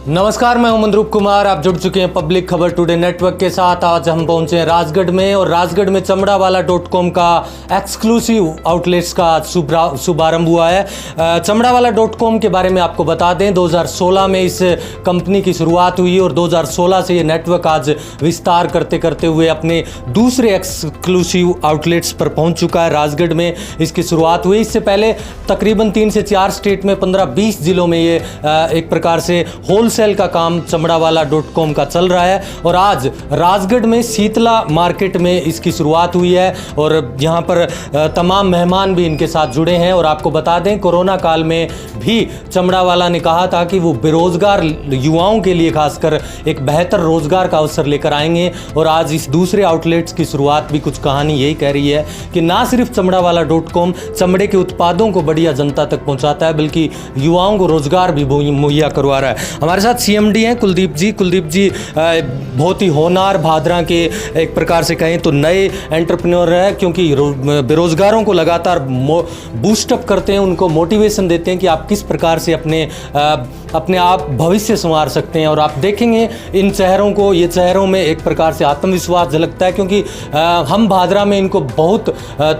नमस्कार, मैं हूं मंद्रूप कुमार। आप जुड़ चुके हैं पब्लिक खबर टुडे नेटवर्क के साथ। आज हम पहुंचे हैं राजगढ़ में और राजगढ़ में चमड़ावाला.com का एक्सक्लूसिव आउटलेट्स का शुभारंभ हुआ है। चमड़ावाला.com के बारे में आपको बता दें, 2016 में इस कंपनी की शुरुआत हुई और 2016 से ये नेटवर्क आज विस्तार करते करते हुए अपने दूसरे एक्सक्लूसिव आउटलेट्स पर पहुंच चुका है। राजगढ़ में इसकी शुरुआत हुई। इससे पहले तकरीबन 3 से 4 स्टेट में 15-20 जिलों में ये एक प्रकार से होलसेल का काम चमड़ावाला.com का चल रहा है और आज राजगढ़ में शीतला मार्केट में इसकी शुरुआत हुई है और यहाँ पर तमाम मेहमान भी इनके साथ जुड़े हैं। और आपको बता दें, कोरोना काल में भी चमड़ावाला ने कहा था कि वो बेरोजगार युवाओं के लिए खासकर एक बेहतर रोजगार का अवसर लेकर आएंगे और आज इस दूसरे आउटलेट्स की शुरुआत भी कुछ कहानी यही कह रही है कि ना सिर्फ चमड़ावाला.com चमड़े के उत्पादों को बढ़िया जनता तक पहुंचाता है, बल्कि युवाओं को रोजगार भी मुहैया करवा रहा है। हमारे साथ सीएमडी हैं कुलदीप जी बहुत ही होनहार भादरा के एक प्रकार से कहें तो नए एंटरप्रेन्योर हैं, क्योंकि बेरोजगारों को लगातार बूस्टअप करते हैं, उनको मोटिवेशन देते हैं कि आप किस प्रकार से अपने आप भविष्य संवार सकते हैं। और आप देखेंगे इन चेहरों को, ये चेहरों में एक प्रकार से आत्मविश्वास झलकता है, क्योंकि हम भादरा में इनको बहुत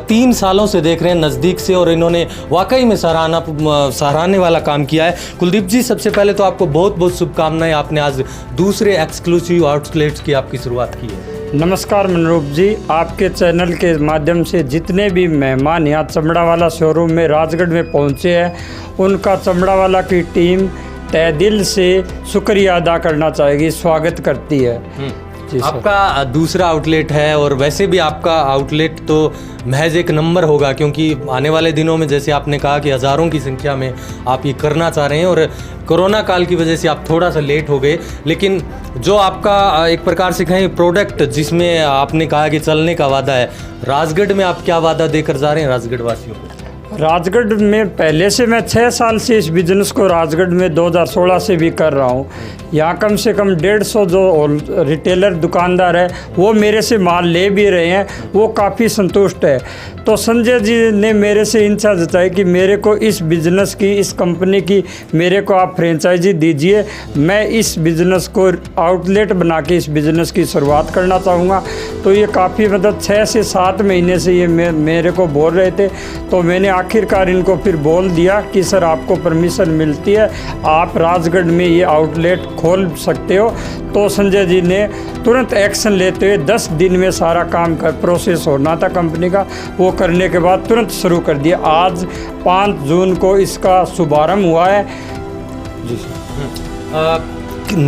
3 सालों से देख रहे हैं नज़दीक से और इन्होंने वाकई में सराहने वाला काम किया है। कुलदीप जी, सबसे पहले तो आपको बहुत बहुत शुभकामनाएं। आपने आज दूसरे एक्सक्लूसिव आउटलेट्स की आपकी शुरुआत की है। नमस्कार मनरूप जी, आपके चैनल के माध्यम से जितने भी मेहमान यहाँ चमड़ावाला शोरूम में राजगढ़ में पहुँचे हैं, उनका चमड़ावाला की टीम तहे दिल से शुक्रिया अदा करना चाहेगी, स्वागत करती है। आपका दूसरा आउटलेट है और वैसे भी आपका आउटलेट तो महज एक नंबर होगा, क्योंकि आने वाले दिनों में जैसे आपने कहा कि हज़ारों की संख्या में आप ये करना चाह रहे हैं और कोरोना काल की वजह से आप थोड़ा सा लेट हो गए, लेकिन जो आपका एक प्रकार से कहें प्रोडक्ट जिसमें आपने कहा कि चलने का वादा है, राजगढ़ में आप क्या वादा देकर जा रहे हैं राजगढ़ वासियों को? राजगढ़ में पहले से मैं 6 साल से इस बिज़नेस को राजगढ़ में 2016 से भी कर रहा हूँ। यहाँ कम से कम 150 जो रिटेलर दुकानदार है वो मेरे से माल ले भी रहे हैं, वो काफ़ी संतुष्ट है। तो संजय जी ने मेरे से इच्छा जताई कि मेरे को इस बिज़नेस की, इस कंपनी की मेरे को आप फ्रेंचाइजी दीजिए, मैं इस बिज़नेस को आउटलेट बना के इस बिज़नेस की शुरुआत करना चाहूँगा। तो ये काफ़ी मतलब 6 से 7 महीने से ये मेरे को बोल रहे थे, तो मैंने आखिरकार इनको फिर बोल दिया कि सर आपको परमिशन मिलती है, आप राजगढ़ में ये आउटलेट खोल सकते हो। तो संजय जी ने तुरंत एक्शन लेते हुए 10 दिन में सारा काम का प्रोसेस होना था कंपनी का, वो करने के बाद तुरंत शुरू कर दिया। आज 5 जून को इसका शुभारंभ हुआ है जी।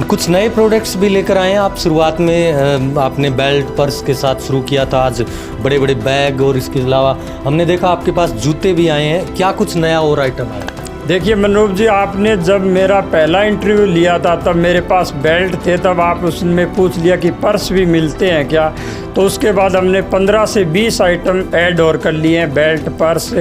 कुछ नए प्रोडक्ट्स भी लेकर आए हैं आप। शुरुआत में आपने बेल्ट पर्स के साथ शुरू किया था, आज बड़े बड़े बैग और इसके अलावा हमने देखा आपके पास जूते भी आए हैं। क्या कुछ नया और आइटम आया? देखिए मनरूप जी, आपने जब मेरा पहला इंटरव्यू लिया था तब मेरे पास बेल्ट थे, तब आप उसमें पूछ लिया कि पर्स भी मिलते हैं क्या। तो उसके बाद हमने 15 से 20 आइटम ऐड और कर लिए हैं। Belt, purse,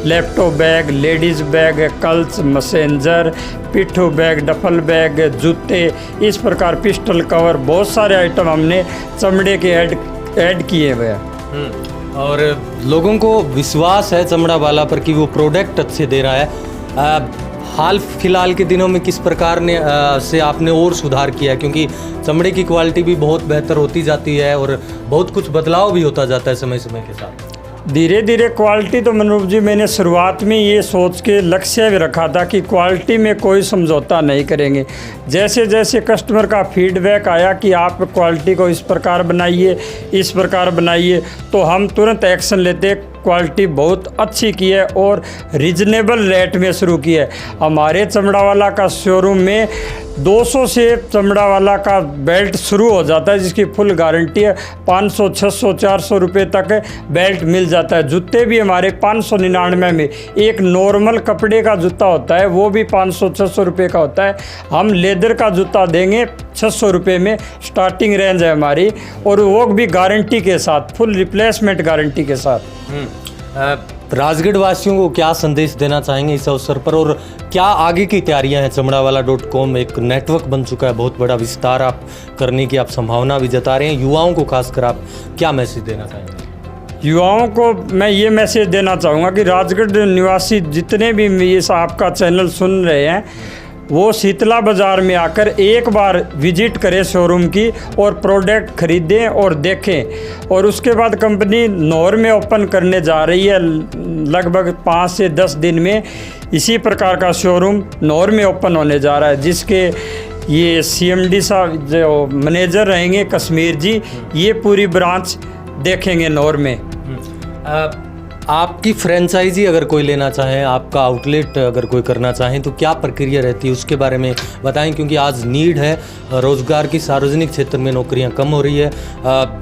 laptop bag, ladies bag, clutch, messenger, पिट्ठू बैग, डफल बैग, जूते, इस प्रकार पिस्टल कवर, बहुत सारे आइटम हमने चमड़े के ऐड किए हुए हैं। और लोगों को विश्वास है चमड़ा वाला पर कि वो प्रोडक्ट अच्छे दे रहा है। हाल फिलहाल के दिनों में किस प्रकार से आपने और सुधार किया है, क्योंकि चमड़े की क्वालिटी भी बहुत बेहतर होती जाती है और बहुत कुछ बदलाव भी होता जाता है समय समय के साथ। धीरे धीरे क्वालिटी तो मनरूप जी मैंने शुरुआत में ये सोच के लक्ष्य भी रखा था कि क्वालिटी में कोई समझौता नहीं करेंगे। जैसे जैसे कस्टमर का फीडबैक आया कि आप क्वालिटी को इस प्रकार बनाइए, इस प्रकार बनाइए, तो हम तुरंत एक्शन लेते। क्वालिटी बहुत अच्छी की है और रीजनेबल रेट में शुरू की है। हमारे चमड़ावाला का शोरूम में 200 से चमड़ावाला का बेल्ट शुरू हो जाता है, जिसकी फुल गारंटी है। 500, 600, 400 रुपये तक बेल्ट मिल जाता है। जूते भी हमारे 599 में, एक नॉर्मल कपड़े का जूता होता है वो भी 500-600 रुपये का होता है। हम लेदर का जूता देंगे 600 रुपये में, स्टार्टिंग रेंज है हमारी, और वो भी गारंटी के साथ, फुल रिप्लेसमेंट गारंटी के साथ। राजगढ़ वासियों को क्या संदेश देना चाहेंगे इस अवसर पर, और क्या आगे की तैयारियां हैं? चमड़ावाला.com एक नेटवर्क बन चुका है, बहुत बड़ा विस्तार आप करने की आप संभावना भी जता रहे हैं। युवाओं को खासकर आप क्या मैसेज देना चाहेंगे? युवाओं को मैं ये मैसेज देना चाहूँगा कि राजगढ़ निवासी जितने भी इस आपका चैनल सुन रहे हैं, वो शीतला बाज़ार में आकर एक बार विजिट करें शोरूम की और प्रोडक्ट खरीदें और देखें। और उसके बाद कंपनी नौर में ओपन करने जा रही है लगभग 5 से 10 दिन में। इसी प्रकार का शोरूम नौर में ओपन होने जा रहा है, जिसके ये CMD साहब जो मैनेजर रहेंगे कश्मीर जी, ये पूरी ब्रांच देखेंगे नौर में। आपकी फ्रेंचाइजी अगर कोई लेना चाहे, आपका आउटलेट अगर कोई करना चाहें तो क्या प्रक्रिया रहती है, उसके बारे में बताएं, क्योंकि आज नीड है रोज़गार की। सार्वजनिक क्षेत्र में नौकरियां कम हो रही है,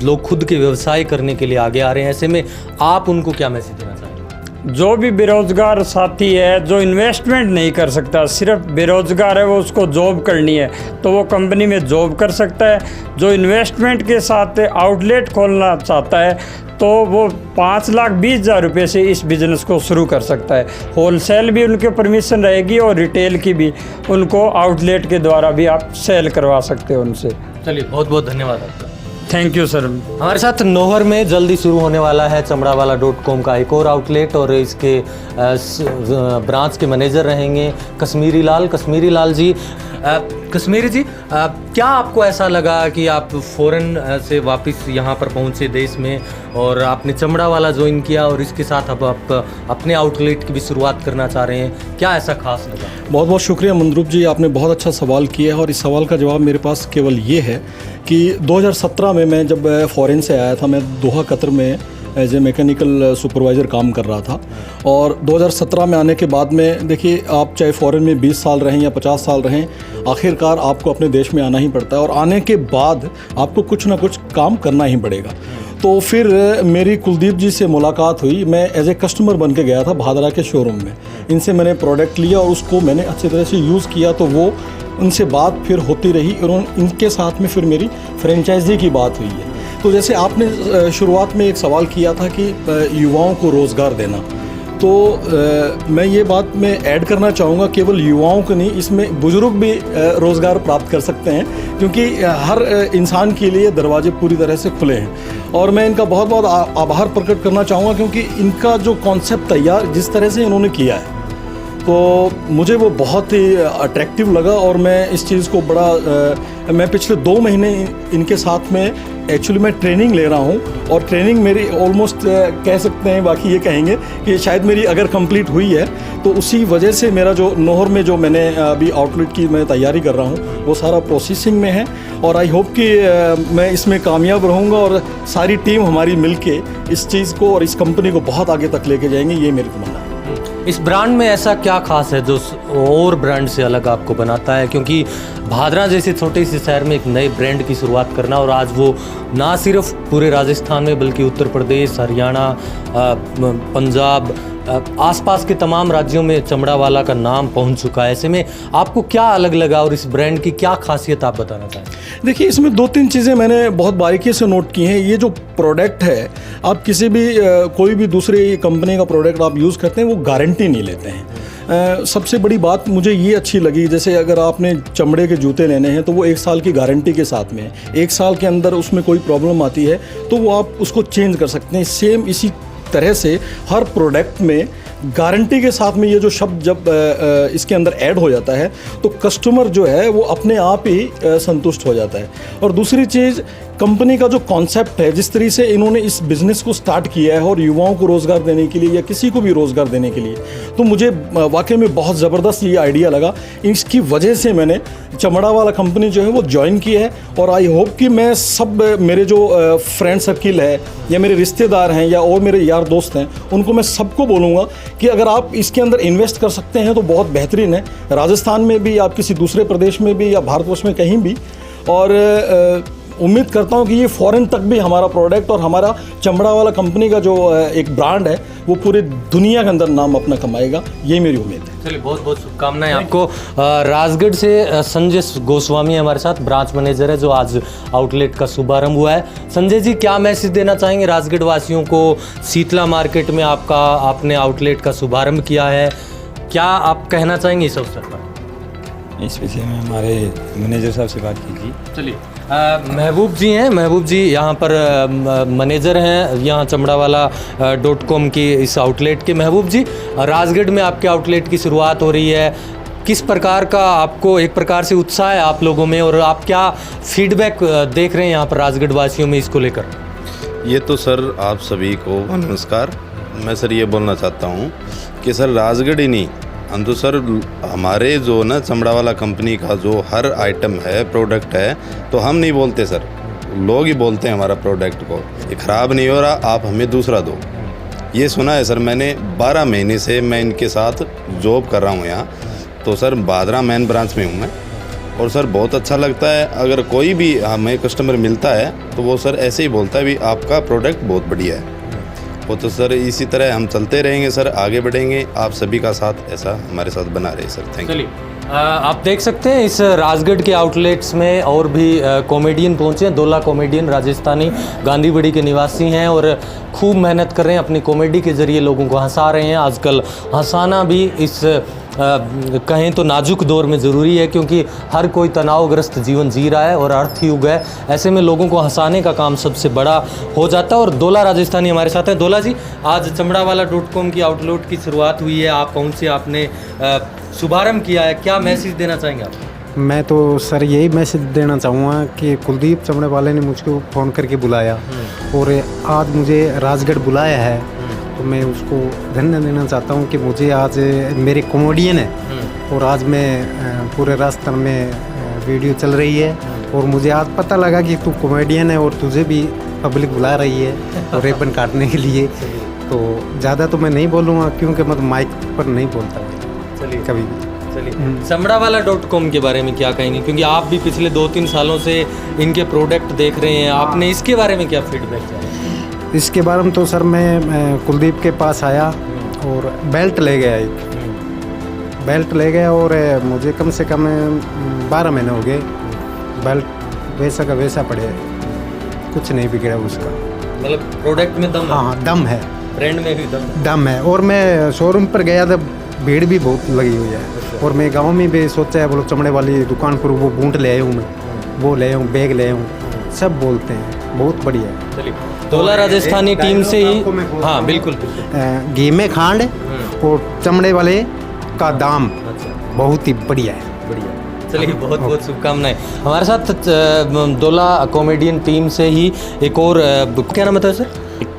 लोग खुद के व्यवसाय करने के लिए आगे आ रहे हैं। ऐसे में आप उनको क्या मैसेज देना चाहेंगे? जो भी बेरोज़गार साथी है, जो इन्वेस्टमेंट नहीं कर सकता, सिर्फ बेरोज़गार है, वो उसको जॉब करनी है तो वो कंपनी में जॉब कर सकता है। जो इन्वेस्टमेंट के साथ आउटलेट खोलना चाहता है तो वो 5,20,000 रुपये से इस बिज़नेस को शुरू कर सकता है। होलसेल भी उनके परमिशन रहेगी और रिटेल की भी, उनको आउटलेट के द्वारा भी आप सेल करवा सकते हो उनसे। चलिए, बहुत बहुत धन्यवाद आपका। Thank you sir. हमारे साथ नौहर में जल्दी शुरू होने वाला है चमड़ावाला.com का एक और आउटलेट, और इसके ब्रांच के मैनेजर रहेंगे कश्मीरी लाल जी। कश्मीरी जी, क्या आपको ऐसा लगा कि आप फ़ौरन से वापस यहाँ पर पहुँचे देश में और आपने चमड़ावाला ज्वाइन किया और इसके साथ अब आप अपने आउटलेट की भी शुरुआत करना चाह रहे हैं, क्या ऐसा खास लगा? बहुत बहुत शुक्रिया मंद्रुप जी, आपने बहुत अच्छा सवाल किया है और इस सवाल का जवाब मेरे पास केवल ये है कि 2017 में मैं जब फ़ॉरेन से आया था, मैं दोहा कतर में एज ए मैकेनिकल सुपरवाइज़र काम कर रहा था। और 2017 में आने के बाद में देखिए, आप चाहे फ़ॉरेन में 20 साल रहें या 50 साल रहें, आखिरकार आपको अपने देश में आना ही पड़ता है और आने के बाद आपको कुछ ना कुछ काम करना ही पड़ेगा। तो फिर मेरी कुलदीप जी से मुलाकात हुई। मैं एज ए कस्टमर बन के गया था भादरा के शोरूम में। इनसे मैंने प्रोडक्ट लिया और उसको मैंने अच्छी तरह से यूज़ किया, तो वो उनसे बात फिर होती रही और इनके साथ में फिर मेरी फ्रेंचाइजी की बात हुई है। तो जैसे आपने शुरुआत में एक सवाल किया था कि युवाओं को रोज़गार देना, तो मैं ये बात में ऐड करना चाहूँगा, केवल युवाओं को नहीं, इसमें बुज़ुर्ग भी रोज़गार प्राप्त कर सकते हैं, क्योंकि हर इंसान के लिए दरवाजे पूरी तरह से खुले हैं। और मैं इनका बहुत बहुत आभार प्रकट करना चाहूँगा, क्योंकि इनका जो कॉन्सेप्ट तैयार जिस तरह से इन्होंने किया है, तो मुझे वो बहुत ही अट्रैक्टिव लगा। और मैं इस चीज़ को मैं पिछले 2 महीने इनके साथ में एक्चुअली मैं ट्रेनिंग ले रहा हूँ, और ट्रेनिंग मेरी ऑलमोस्ट कह सकते हैं, बाकी ये कहेंगे कि शायद मेरी अगर कंप्लीट हुई है तो उसी वजह से मेरा जो नौहर में जो मैंने अभी आउटलेट की मैं तैयारी कर रहा हूँ वो सारा प्रोसेसिंग में है। और आई होप कि मैं इसमें कामयाब रहूँगा और सारी टीम हमारी मिलके इस चीज़ को और इस कंपनी को बहुत आगे तक लेके जाएंगे, ये मेरी तमन्ना है। इस ब्रांड में ऐसा क्या खास है जो और ब्रांड से अलग आपको बनाता है? क्योंकि भादरा जैसे छोटे से शहर में एक नए ब्रांड की शुरुआत करना, और आज वो ना सिर्फ पूरे राजस्थान में बल्कि उत्तर प्रदेश, हरियाणा, पंजाब, आसपास के तमाम राज्यों में चमड़ावाला का नाम पहुंच चुका है। ऐसे में आपको क्या अलग लगा और इस ब्रांड की क्या खासियत आप बताना चाहें? देखिए, इसमें 2-3 चीज़ें मैंने बहुत बारीकी से नोट की हैं। ये जो प्रोडक्ट है, आप किसी भी कोई भी दूसरी कंपनी का प्रोडक्ट आप यूज़ करते हैं, वो गारंटी नहीं लेते हैं। सबसे बड़ी बात मुझे ये अच्छी लगी, जैसे अगर आपने चमड़े के जूते लेने हैं तो वो 1 साल की गारंटी के साथ में, 1 साल के अंदर उसमें कोई प्रॉब्लम आती है तो वो आप उसको चेंज कर सकते हैं। सेम इसी तरह से हर प्रोडक्ट में गारंटी के साथ में ये जो शब्द जब इसके अंदर ऐड हो जाता है तो कस्टमर जो है वो अपने आप ही संतुष्ट हो जाता है। और दूसरी चीज़, कंपनी का जो कॉन्सेप्ट है, जिस तरीके से इन्होंने इस बिज़नेस को स्टार्ट किया है और युवाओं को रोज़गार देने के लिए या किसी को भी रोज़गार देने के लिए, तो मुझे वाकई में बहुत ज़बरदस्त ये आइडिया लगा। इसकी वजह से मैंने चमड़ावाला कंपनी जो है वो ज्वाइन की है। और आई होप कि मैं सब मेरे जो फ्रेंड सर्किल है या मेरे रिश्तेदार हैं या और मेरे यार दोस्त हैं, उनको मैं सबको बोलूँगा कि अगर आप इसके अंदर इन्वेस्ट कर सकते हैं तो बहुत बेहतरीन है। राजस्थान में भी, आप किसी दूसरे प्रदेश में भी, या भारतवर्ष में कहीं भी। और उम्मीद करता हूँ कि ये फ़ॉरेन तक भी हमारा प्रोडक्ट और हमारा चमड़ावाला कंपनी का जो एक ब्रांड है वो पूरे दुनिया के अंदर नाम अपना कमाएगा, ये मेरी उम्मीद है। चलिए, बहुत बहुत शुभकामनाएं आपको। राजगढ़ से संजय गोस्वामी हमारे साथ ब्रांच मैनेजर है, जो आज आउटलेट का शुभारंभ हुआ है। संजय जी, क्या मैसेज देना चाहेंगे राजगढ़ वासियों को? शीतला मार्केट में आपने आउटलेट का शुभारंभ किया है, क्या आप कहना चाहेंगे इस अवसर पर? इस विषय में हमारे मैनेजर साहब से बात कीजिए। चलिए, महबूब जी हैं, महबूब जी यहाँ पर मैनेजर हैं यहाँ चमड़ावाला.com की इस आउटलेट के। महबूब जी, राजगढ़ में आपके आउटलेट की शुरुआत हो रही है, किस प्रकार का आपको एक प्रकार से उत्साह है आप लोगों में, और आप क्या फीडबैक देख रहे हैं यहाँ पर राजगढ़ वासियों में इसको लेकर? ये तो सर आप सभी को नमस्कार। मैं सर ये बोलना चाहता हूँ कि सर राजगढ़ ही नहीं, हम तो सर हमारे जो ना चमड़ा वाला कंपनी का जो हर आइटम है, प्रोडक्ट है, तो हम नहीं बोलते सर, लोग ही बोलते हैं हमारा प्रोडक्ट को, ये ख़राब नहीं हो रहा, आप हमें दूसरा दो। ये सुना है सर मैंने। 12 महीने से मैं इनके साथ जॉब कर रहा हूँ यहाँ, तो सर भादरा मेन ब्रांच में हूँ मैं, और सर बहुत अच्छा लगता है। अगर कोई भी हमें कस्टमर मिलता है तो वो सर ऐसे ही बोलता है भी आपका प्रोडक्ट बहुत बढ़िया है। वो तो सर इसी तरह हम चलते रहेंगे सर, आगे बढ़ेंगे, आप सभी का साथ ऐसा हमारे साथ बना रहे सर। Thank you. आप देख सकते हैं इस राजगढ़ के आउटलेट्स में और भी कॉमेडियन पहुंचे हैं। 2 लाख कॉमेडियन राजस्थानी गांधीबड़ी के निवासी हैं और खूब मेहनत कर रहे हैं, अपनी कॉमेडी के ज़रिए लोगों को हंसा रहे हैं। आजकल हंसाना भी इस कहें तो नाजुक दौर में ज़रूरी है, क्योंकि हर कोई तनावग्रस्त जीवन जी रहा है और अर्थ युग है। ऐसे में लोगों को हंसाने का काम सबसे बड़ा हो जाता है। और दोला राजस्थानी हमारे साथ हैं। दोला जी, आज चमड़ावाला.com की आउटलेट की शुरुआत हुई है, आप पहुँचे, आपने शुभारंभ किया है, क्या मैसेज देना चाहेंगे आप? मैं तो सर यही मैसेज देना चाहूँगा कि कुलदीप चमड़े वाले ने मुझको फ़ोन करके बुलाया और आज मुझे राजगढ़ बुलाया है, तो मैं उसको धन्यवाद देना चाहता हूँ कि मुझे आज मेरे कॉमेडियन है और आज मैं पूरे राजस्थान में वीडियो चल रही है और मुझे आज पता लगा कि तू कॉमेडियन है और तुझे भी पब्लिक बुला रही है और रिबन काटने के लिए। तो ज़्यादा तो मैं नहीं बोलूँगा क्योंकि मैं माइक पर नहीं बोलता चलिए कभी भी। चलिए, चमड़ावाला.com के बारे में क्या कहेंगे, क्योंकि आप भी पिछले 2-3 सालों से इनके प्रोडक्ट देख रहे हैं, आपने इसके बारे में क्या फीडबैक दिया? इसके बारे में तो सर मैं कुलदीप के पास आया और बेल्ट ले गया, एक बेल्ट ले गया और मुझे कम से कम 12 महीने हो गए, बेल्ट वैसा का वैसा पड़े, कुछ नहीं बिगड़ा उसका। मतलब प्रोडक्ट में दम है? हाँ, दम है, ब्रांड में भी दम है। और मैं शोरूम पर गया था, भीड़ भी बहुत लगी हुई है और मैं गांव में भी सोचा है, बोलो चमड़े वाली दुकान पर वो बूट ले आया हूँ मैं, वो ले आऊँ, बैग ले आऊँ, सब बोलते हैं बहुत बढ़िया है। चलिए, दोला राजस्थानी टीम से ही, हाँ बिल्कुल घी में खांड और चमड़े वाले का दाम बहुत ही बढ़िया है। बढ़िया। चलिए, बहुत बहुत शुभकामनाएं। हमारे साथ दोला कॉमेडियन टीम से ही एक और, क्या नाम है सर?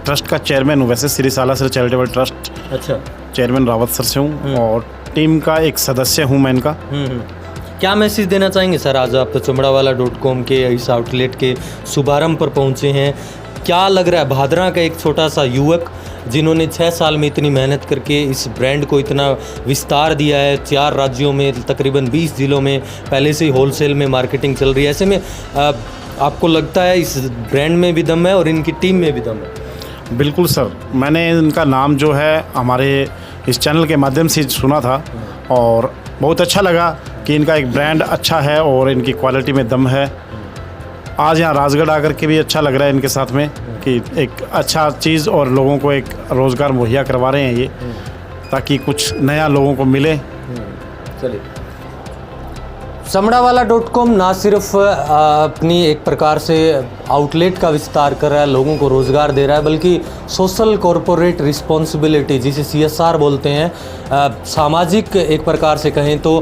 ट्रस्ट का चेयरमैन हूँ वैसे, श्री साला सर चैरिटेबल ट्रस्ट। अच्छा। चेयरमैन रावत सर से हूँ और टीम का एक सदस्य हूँ मैं इनका। क्या मैसेज देना चाहेंगे सर, आज आप चमड़ावाला.com के इस आउटलेट के शुभारंभ पर पहुँचे हैं, क्या लग रहा है? भादरा का एक छोटा सा युवक जिन्होंने 6 साल में इतनी मेहनत करके इस ब्रांड को इतना विस्तार दिया है, 4 राज्यों में तकरीबन 20 ज़िलों में पहले से ही होलसेल में मार्केटिंग चल रही है, ऐसे में आपको लगता है इस ब्रांड में भी दम है और इनकी टीम में भी दम है? बिल्कुल सर, मैंने इनका नाम जो है हमारे इस चैनल के माध्यम से सुना था और बहुत अच्छा लगा कि इनका एक ब्रांड अच्छा है और इनकी क्वालिटी में दम है। आज यहाँ राजगढ़ आकर के भी अच्छा लग रहा है इनके साथ में कि एक अच्छा चीज़ और लोगों को एक रोज़गार मुहैया करवा रहे हैं ये, ताकि कुछ नया लोगों को मिले। चलिए, चमड़ावाला.com ना सिर्फ अपनी एक प्रकार से आउटलेट का विस्तार कर रहा है, लोगों को रोज़गार दे रहा है, बल्कि सोशल कॉरपोरेट रिस्पॉन्सिबिलिटी जिसे CSR बोलते हैं, सामाजिक एक प्रकार से कहें तो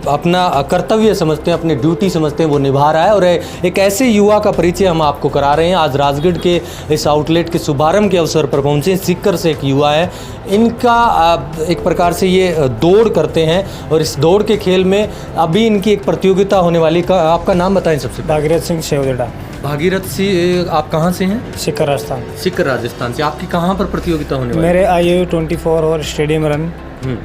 अपना कर्तव्य समझते हैं, अपनी ड्यूटी समझते हैं, वो निभा रहा है। और एक ऐसे युवा का परिचय हम आपको करा रहे हैं। आज राजगढ़ के इस आउटलेट के शुभारंभ के अवसर पर पहुँचे, सीकर से एक युवा है, इनका एक प्रकार से ये दौड़ करते हैं और इस दौड़ के खेल में अभी इनकी एक प्रतियोगिता होने वाली। आपका नाम बताएं सबसे? भागीरथ सिंह सेवदेड़ा। भागीरथ सिंह, आप कहाँ से हैं? सिकर राजस्थान। सिकर राजस्थान से। आपकी कहाँ पर प्रतियोगिता होने वाली? मेरे IAU 24 और स्टेडियम रन,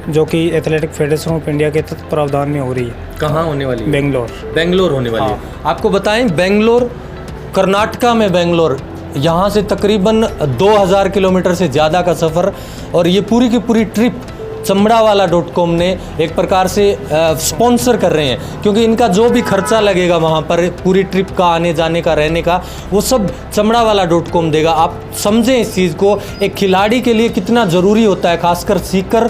जो कि एथलेटिक फेडरेशन ऑफ इंडिया के तत्वावधान में हो रही है। कहाँ होने वाली है? बेंगलोर होने वाली है। आपको बताएं, बेंगलोर कर्नाटका में, बेंगलोर यहाँ से तकरीबन 2000 किलोमीटर से ज़्यादा का सफ़र, और ये पूरी की पूरी ट्रिप चमड़ावाला.com ने एक प्रकार से स्पॉन्सर कर रहे हैं, क्योंकि इनका जो भी खर्चा लगेगा वहाँ पर पूरी ट्रिप का, आने जाने का, रहने का, वो सब चमड़ावाला.com देगा। आप समझें इस चीज़ को, एक खिलाड़ी के लिए कितना ज़रूरी होता है, खासकर सीकर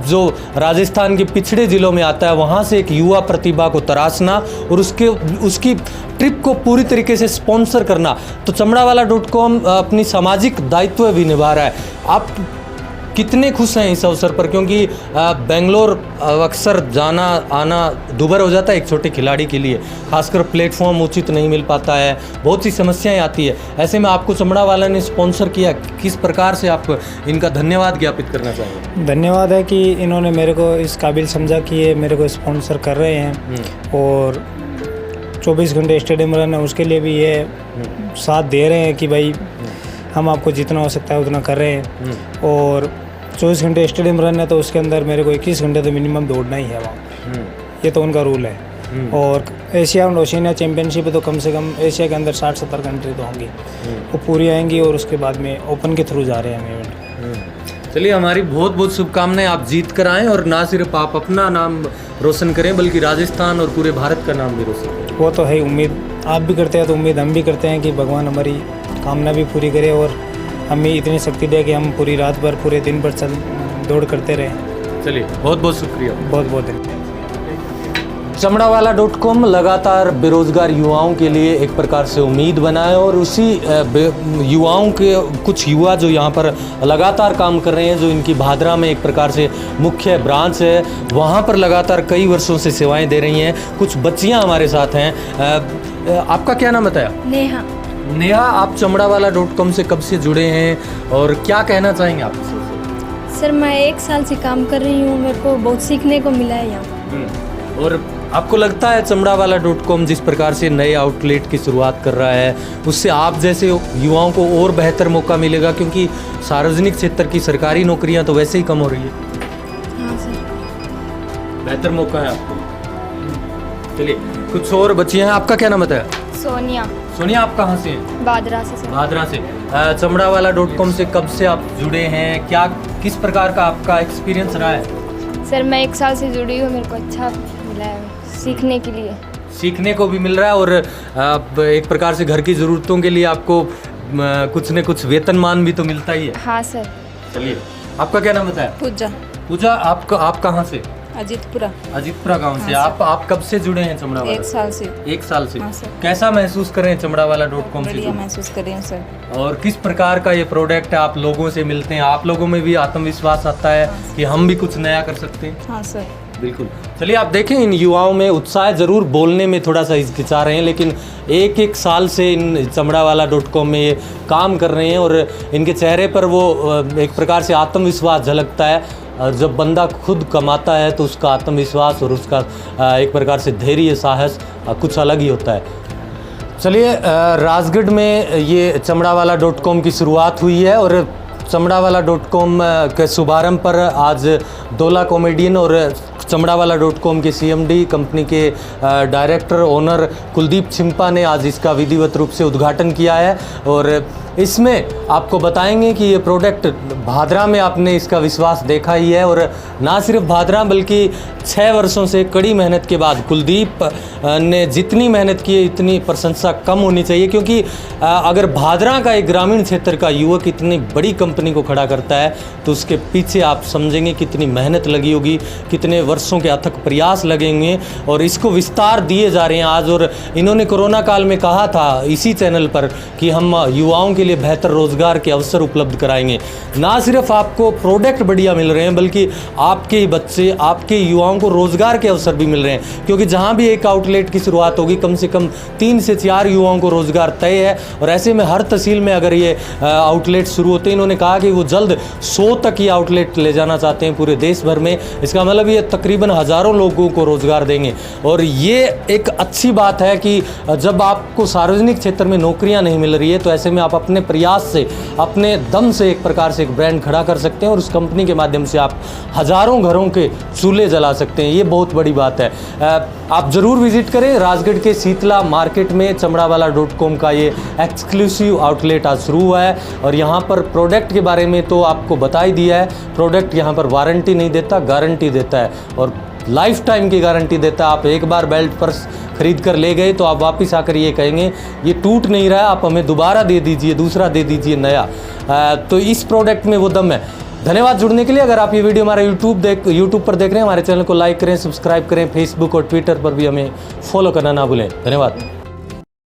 जो राजस्थान के पिछड़े ज़िलों में आता है, वहाँ से एक युवा प्रतिभा को तराशना और उसकी ट्रिप को पूरी तरीके से स्पॉन्सर करना। तो चमड़ावाला.com अपनी सामाजिक दायित्व भी निभा रहा है। आप कितने खुश हैं इस अवसर पर, क्योंकि बेंगलोर अक्सर जाना आना दुभर हो जाता है एक छोटे खिलाड़ी के लिए, खासकर प्लेटफॉर्म उचित नहीं मिल पाता है, बहुत सी समस्याएं आती है। ऐसे में आपको चमड़ा वाला ने स्पॉन्सर किया, किस प्रकार से आप इनका धन्यवाद ज्ञापित करना चाहेंगे? धन्यवाद है कि इन्होंने मेरे को इस काबिल समझा कि ये मेरे को स्पॉन्सर कर रहे हैं, और 24 घंटे स्टेडियम रन है उसके लिए भी ये साथ दे रहे हैं कि भाई हम आपको जितना हो सकता है उतना कर रहे हैं। और 24 घंटे स्टेडियम रन है तो उसके अंदर मेरे को 21 घंटे तो मिनिमम दौड़ना ही है वहाँ, ये तो उनका रूल है। और एशिया और ओशिनिया चैम्पियनशिप है तो कम से कम एशिया के अंदर 60-70 कंट्री तो होंगी, वो पूरी आएंगी, और उसके बाद में ओपन के थ्रू जा रहे हैं हम इवेंट। चलिए, हमारी बहुत बहुत शुभकामनाएं, आप जीत कर आएँ और ना सिर्फ आप अपना नाम रोशन करें बल्कि राजस्थान और पूरे भारत का नाम भी रोशन करें। वो तो है, उम्मीद आप भी करते हैं तो उम्मीद हम भी करते हैं कि भगवान हमारी कामना भी पूरी करे और हमें इतनी शक्ति दे कि हम पूरी रात भर पूरे दिन भर दौड़ करते रहें। चलिए, बहुत बहुत शुक्रिया। बहुत बहुत धन्यवाद। चमड़ावाला.com लगातार बेरोजगार युवाओं के लिए एक प्रकार से उम्मीद बनाए, और उसी युवाओं के कुछ युवा जो यहाँ पर लगातार काम कर रहे हैं, जो इनकी भादरा में एक प्रकार से मुख्य ब्रांच है, वहाँ पर लगातार कई वर्षों से सेवाएं दे रही हैं। कुछ बच्चियाँ हमारे साथ हैं। आपका क्या नाम बताया? नेहा। नेहा, आप चमड़ावाला.com से कब से जुड़े हैं और क्या कहना चाहेंगे आप? सर, मैं 1 साल से काम कर रही हूँ, मेरे को बहुत सीखने को मिला है यहाँ। और आपको लगता है चमड़ावाला.com जिस प्रकार से नए आउटलेट की शुरुआत कर रहा है, उससे आप जैसे युवाओं को और बेहतर मौका मिलेगा, क्योंकि सार्वजनिक क्षेत्र की सरकारी नौकरियां तो वैसे ही कम हो रही है? हाँ सर। बेहतर मौका है आपको। चलिए, कुछ और बच्चियां हैं। आपका क्या नाम बताया? सोनिया। सोनिया, आप कहाँ से हैं? बादरा से सर। भादरा से। चमड़ावाला.com से कब से आप जुड़े हैं, क्या किस प्रकार का आपका एक्सपीरियंस रहा है? सर, मैं 1 साल से जुड़ी हूँ, मेरे को अच्छा मिला है सीखने के लिए। सीखने को भी मिल रहा है, और एक प्रकार से घर की ज़रूरतों के लिए आपको कुछ न कुछ वेतनमान भी तो मिलता ही है। हाँ सर। चलिए, आपका क्या नाम बताया? पूजा। पूजा, आप कहाँ से? अजीतपुरा। अजीतपुरा गांव से। हाँ, आप कब से जुड़े हैं चमड़ावाला? 1 साल से। 1 साल से। हाँ, सर। कैसा महसूस करें चमड़ावाला.com से? बढ़िया महसूस कर रही हूँ सर। और किस प्रकार का ये प्रोडक्ट है, आप लोगों से मिलते हैं, आप लोगों में भी आत्मविश्वास आता है कि हम भी कुछ नया कर सकते हैं? हाँ सर। बिल्कुल। चलिए, आप देखें, इन युवाओं में उत्साह जरूर, बोलने में थोड़ा सा हिचकिचा रहे हैं, लेकिन 1 साल से इन चमड़ावाला.com में ये काम कर रहे हैं, और इनके चेहरे पर वो एक प्रकार से आत्मविश्वास झलकता है। और जब बंदा खुद कमाता है तो उसका आत्मविश्वास और उसका एक प्रकार से धैर्य, साहस कुछ अलग ही होता है। चलिए, राजगढ़ में ये चमड़ावाला.com की शुरुआत हुई है, और चमड़ावाला.com के शुभारंभ पर आज दोला कॉमेडियन और चमड़ावाला.com के CMD, कंपनी के डायरेक्टर ओनर कुलदीप छिंपा ने आज इसका विधिवत रूप से उद्घाटन किया है। और इसमें आपको बताएंगे कि ये प्रोडक्ट भादरा में आपने इसका विश्वास देखा ही है, और ना सिर्फ भादरा बल्कि 6 वर्षों से कड़ी मेहनत के बाद कुलदीप ने जितनी मेहनत की है इतनी प्रशंसा कम होनी चाहिए, क्योंकि अगर भादरा का एक ग्रामीण क्षेत्र का युवक इतनी बड़ी कंपनी को खड़ा करता है तो उसके पीछे आप समझेंगे कितनी मेहनत लगी होगी, कितने वर्षों के अथक प्रयास लगेंगे, और इसको विस्तार दिए जा रहे हैं आज। और इन्होंने कोरोना काल में कहा था इसी चैनल पर कि हम युवाओं के लिए बेहतर रोजगार के अवसर उपलब्ध कराएंगे। ना सिर्फ आपको प्रोडक्ट बढ़िया मिल रहे हैं बल्कि आपके ही बच्चे, आपके युवाओं को रोजगार के अवसर भी मिल रहे हैं, क्योंकि जहां भी एक आउटलेट की शुरुआत होगी कम से कम 3 से 4 युवाओं को रोजगार तय है। और ऐसे में हर तहसील में अगर ये आउटलेट शुरू होते हैं, इन्होंने कहा कि वो जल्द 100 तक ये आउटलेट ले जाना चाहते हैं पूरे देश भर में। इसका मतलब ये तकरीबन हज़ारों लोगों को रोजगार देंगे। और ये एक अच्छी बात है कि जब आपको सार्वजनिक क्षेत्र में नौकरियां नहीं मिल रही है तो ऐसे में आप अपने प्रयास से, अपने दम से एक प्रकार से एक ब्रांड खड़ा कर सकते हैं, और उस कंपनी के माध्यम से आप हज़ारों घरों के चूल्हे जला सकते हैं। ये बहुत बड़ी बात है। आप ज़रूर विजिट करें राजगढ़ के शीतला मार्केट में। चमड़ावाला.com का ये एक्सक्लूसिव आउटलेट आज शुरू हुआ है, और यहाँ पर प्रोडक्ट के बारे में तो आपको बता ही दिया है। प्रोडक्ट यहाँ पर वारंटी नहीं देता, गारंटी देता है, और लाइफ टाइम की गारंटी देता है। आप एक बार बेल्ट पर्स खरीद कर ले गए तो आप वापस आकर ये कहेंगे ये टूट नहीं रहा, आप हमें दोबारा दे दीजिए, दूसरा दे दीजिए, नया। तो इस प्रोडक्ट में वो दम है। धन्यवाद जुड़ने के लिए। अगर आप ये वीडियो हमारा यूट्यूब पर देख रहे हैं, हमारे चैनल को लाइक करें, सब्सक्राइब करें, फेसबुक और ट्विटर पर भी हमें फॉलो करना ना भूलें। धन्यवाद।